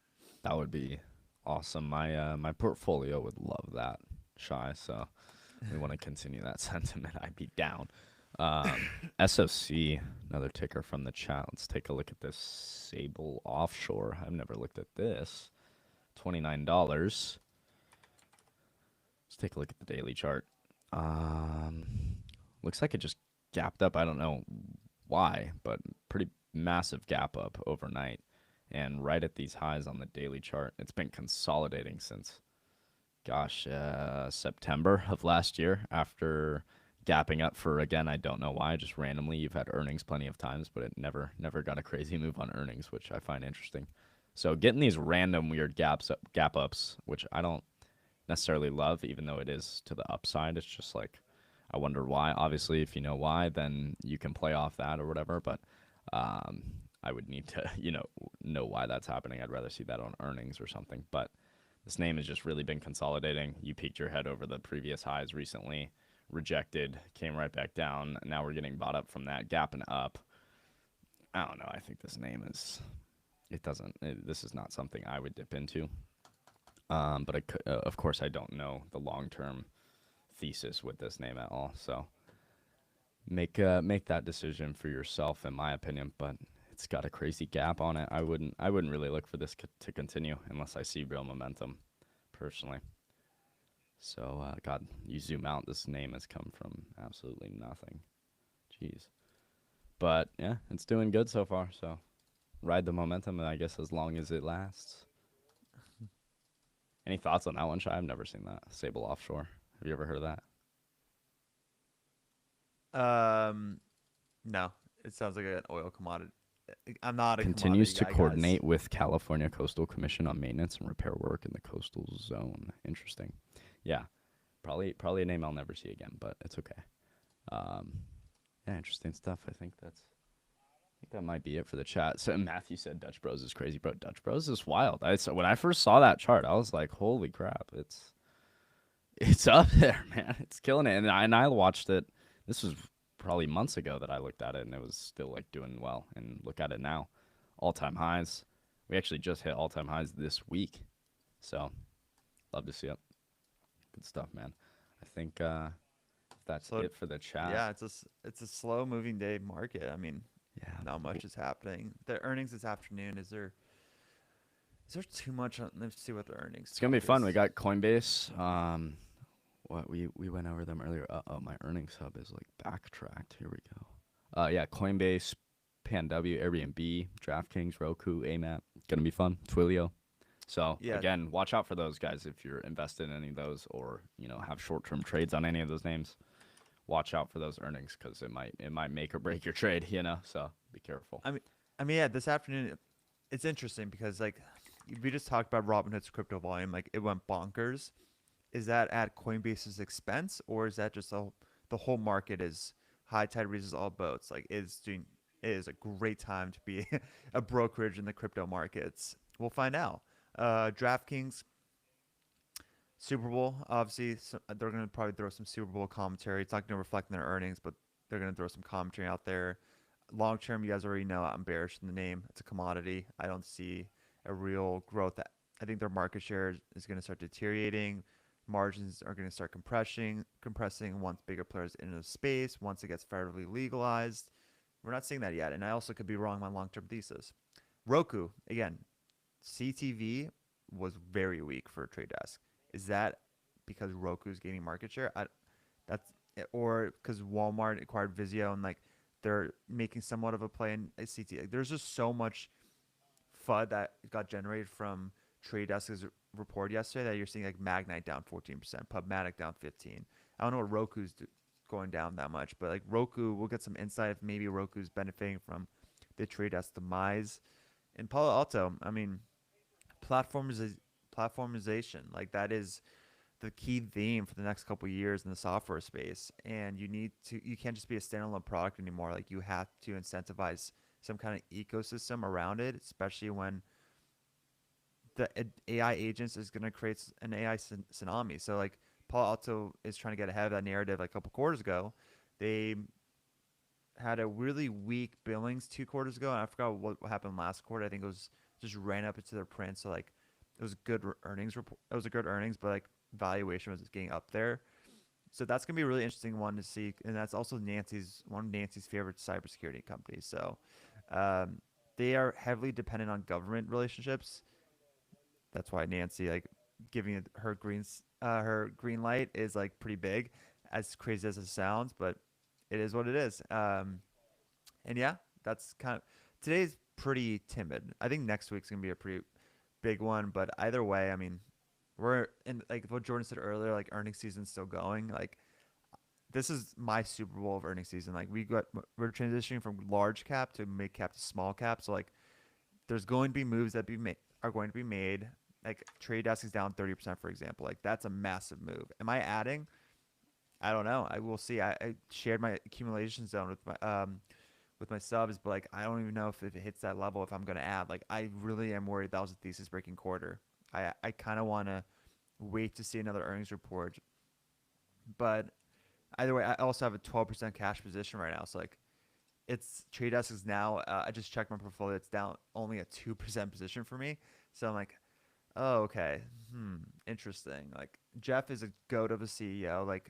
S1: That would be awesome. My portfolio would love that, Shy. So we want to continue that sentiment. I'd be down. SOC, another ticker from the chat. Let's take a look at this Sable Offshore. I've never looked at this. $29. Let's take a look at the daily chart. Um, Looks like it just gapped up. I don't know why, but pretty massive gap up overnight. And right at these highs on the daily chart, it's been consolidating since, gosh, September of last year after gapping up for, again, I don't know why, just randomly. You've had earnings plenty of times, but it never got a crazy move on earnings, which I find interesting. So getting these random weird gap ups, which I don't necessarily love, even though it is to the upside. It's just like, I wonder why. Obviously, if you know why, then you can play off that or whatever. But um, I would need to, know why that's happening. I'd rather see that on earnings or something. But this name has just really been consolidating. You peeked your head over the previous highs recently, rejected, came right back down. Now we're getting bought up from that, gapping up. I don't know. I think this name is, this is not something I would dip into. But of course, I don't know the long-term thesis with this name at all. So make that decision for yourself, in my opinion. But it's got a crazy gap on it. I wouldn't really look for this to continue unless I see real momentum, personally. So God, you zoom out, this name has come from absolutely nothing. Jeez. But yeah, it's doing good so far. So ride the momentum, I guess, as long as it lasts. Any thoughts on that one, Shy? I've never seen that. Sable Offshore. Have you ever heard of that?
S2: Um, no, it sounds like an oil commodity. I'm not a commodity
S1: Continues to
S2: guy, guys.
S1: coordinate with California Coastal Commission on maintenance and repair work in the coastal zone. Interesting. Yeah, probably a name I'll never see again, but it's okay. Um, yeah, interesting stuff. I think that's think that might be it for the chat. So Matthew said Dutch Bros is crazy, bro. Dutch Bros is wild. When I first saw that chart, I was like, holy crap, it's up there, man. It's killing it. And I watched it. This was probably months ago that I looked at it, and it was still like doing well. And look at it now, all time highs. We actually just hit all time highs this week, so love to see it. Good stuff, man. I think that's
S2: So
S1: it for the chat.
S2: yeah, it's a slow moving day market. I mean,
S1: Yeah,
S2: not much is happening. The earnings this afternoon, is there too much on, let's see what the earnings
S1: it's gonna be
S2: talk
S1: fun. We
S2: is.
S1: got Coinbase. What we went over them earlier. Oh, my earnings hub is like backtracked. Here we go. Yeah, Coinbase, PanW, Airbnb, DraftKings, Roku, AMAP. Gonna be fun. Twilio. So
S2: Yeah,
S1: again, watch out for those guys if you're invested in any of those, or have short-term trades on any of those names. Watch out for those earnings because it might make or break your trade. So be careful.
S2: I mean, yeah, this afternoon it's interesting because like we just talked about Robinhood's crypto volume, like it went bonkers. Is that at Coinbase's expense, or is that just the whole market is high tide raises all boats? Like it is a great time to be a brokerage in the crypto markets. We'll find out. DraftKings Super Bowl, obviously, so they're going to probably throw some Super Bowl commentary. It's not going to reflect in their earnings, but they're going to throw some commentary out there. Long term, you guys already know I'm bearish in the name. It's a commodity. I don't see a real growth. I think their market share is going to start deteriorating. Margins are going to start compressing once bigger players enter the space, once it gets federally legalized. We're not seeing that yet, and I also could be wrong on my long term thesis. Roku, again, CTV was very weak for a trade desk. Is that because Roku's gaining market share? That's or because Walmart acquired Vizio and like they're making somewhat of a play in CT. Like, there's just so much FUD that got generated from Trade Desk's report yesterday that you're seeing like Magnite down 14%, Pubmatic down 15. I don't know what going down that much, but like Roku, we'll get some insight if maybe Roku's benefiting from the Trade Desk demise. In Palo Alto, I mean, platforms platformization, like that is the key theme for the next couple of years in the software space, and you can't just be a standalone product anymore. Like you have to incentivize some kind of ecosystem around it, especially when the AI agents is going to create an AI tsunami. So like Paul Alto is trying to get ahead of that narrative. Like a couple quarters ago, they had a really weak billings 2 quarters ago, and I forgot what happened last quarter. I think it was just ran up into their print. So like it was a good earnings report. It was a good earnings, but like valuation was getting up there. So that's gonna be a really interesting one to see, and that's also one of Nancy's favorite cybersecurity companies. So um, they are heavily dependent on government relationships. That's why Nancy like giving her green light is like pretty big, as crazy as it sounds, but it is what it is. And yeah, that's kind of today's pretty timid. I think next week's gonna be a pretty big one, but either way, I mean, we're in like what Jordan said earlier, like earnings season's still going. Like this is my Super Bowl of earnings season. Like we're transitioning from large cap to mid cap to small cap. So like there's going to be moves that are going to be made. Like trade desk is down 30%, for example. Like that's a massive move. Am I adding? I don't know. I will see. I shared my accumulation zone with my subs, but like I don't even know if it hits that level if I'm gonna add. Like I really am worried that was a thesis breaking quarter. I kind of want to wait to see another earnings report, but either way, I also have a 12% cash position right now. So like it's trade desk is now. I just checked my portfolio. It's down only a 2% position for me. So I'm like, oh okay, interesting. Like Jeff is a goat of a CEO. Like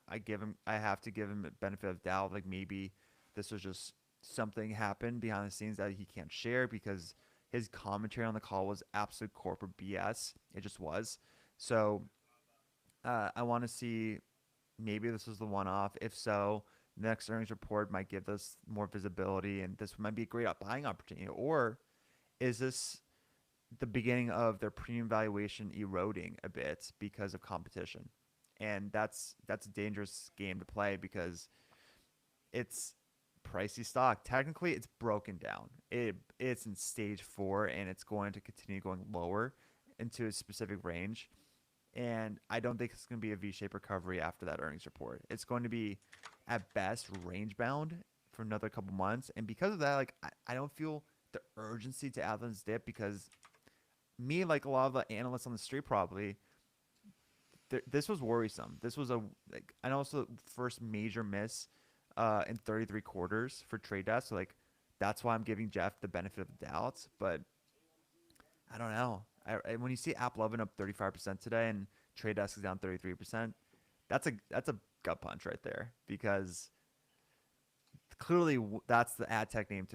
S2: I have to give him a benefit of doubt. Like maybe this was just something happened behind the scenes that he can't share because his commentary on the call was absolute corporate BS. It just was. So I want to see maybe this was the one off. If so, next earnings report might give us more visibility, and this might be a great buying opportunity. Or is this the beginning of their premium valuation eroding a bit because of competition? And that's a dangerous game to play because it's pricey stock. Technically, it's broken down. It's in stage 4 and it's going to continue going lower into a specific range. And I don't think it's going to be a V-shaped recovery after that earnings report. It's going to be at best range bound for another couple months. And because of that, like I don't feel the urgency to add this dip because me, like a lot of the analysts on the street, probably this was worrisome. This was a like, and also first major miss in 33 quarters for trade desk. So like that's why I'm giving Jeff the benefit of the doubt. But I don't know. When you see AppLovin up 35% today and trade desk is down 33%, that's a gut punch right there because clearly that's the ad tech name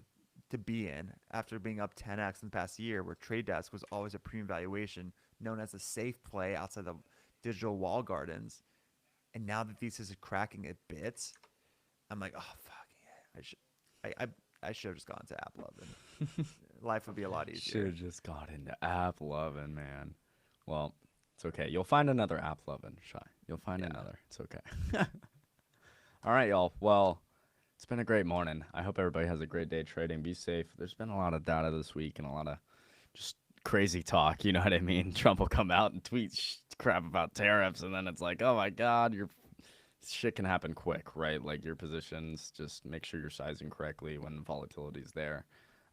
S2: to be in after being up 10x in the past year, where trade desk was always a premium valuation known as a safe play outside the digital wall gardens. And now the thesis is cracking a bit. I'm like, oh fuck yeah, I should have just gone to AppLovin. Life would be a lot
S1: Should
S2: easier.
S1: have just got into AppLovin, man. Well, it's okay. You'll find another AppLovin, Shy. You'll find
S2: Yeah.
S1: another. It's okay. All right, y'all. Well, it's been a great morning. I hope everybody has a great day trading. Be safe. There's been a lot of data this week and a lot of just crazy talk. You know what I mean? Trump will come out and tweet crap about tariffs, and then it's like, oh my God, your shit can happen quick, right? Like your positions, just make sure you're sizing correctly when volatility is there.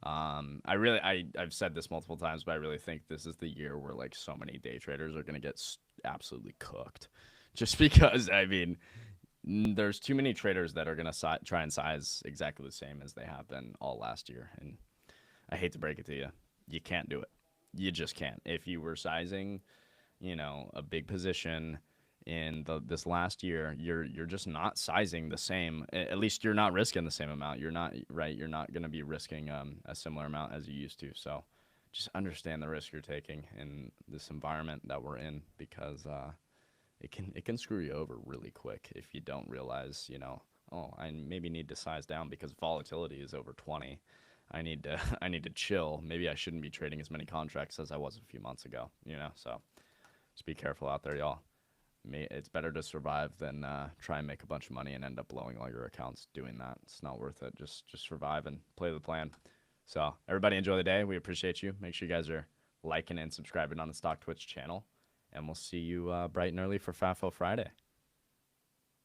S1: I've said this multiple times, but I really think this is the year where like so many day traders are gonna get absolutely cooked, just because I mean, there's too many traders that are gonna try and size exactly the same as they have been all last year, and I hate to break it to you, you can't do it. You just can't. If you were sizing, a big position in this last year, you're just not sizing the same. At least you're not risking the same amount. You're not right. You're not going to be risking a similar amount as you used to. So just understand the risk you're taking in this environment that we're in, because it can screw you over really quick if you don't realize, oh, I maybe need to size down because volatility is over 20. I need to I need to chill. Maybe I shouldn't be trading as many contracts as I was a few months ago, So just be careful out there, y'all. It's better to survive than try and make a bunch of money and end up blowing all your accounts doing that. It's not worth it. Just survive and play the plan. So everybody enjoy the day. We appreciate you. Make sure you guys are liking and subscribing on the Stock Twitch channel. And we'll see you bright and early for FAFO Friday.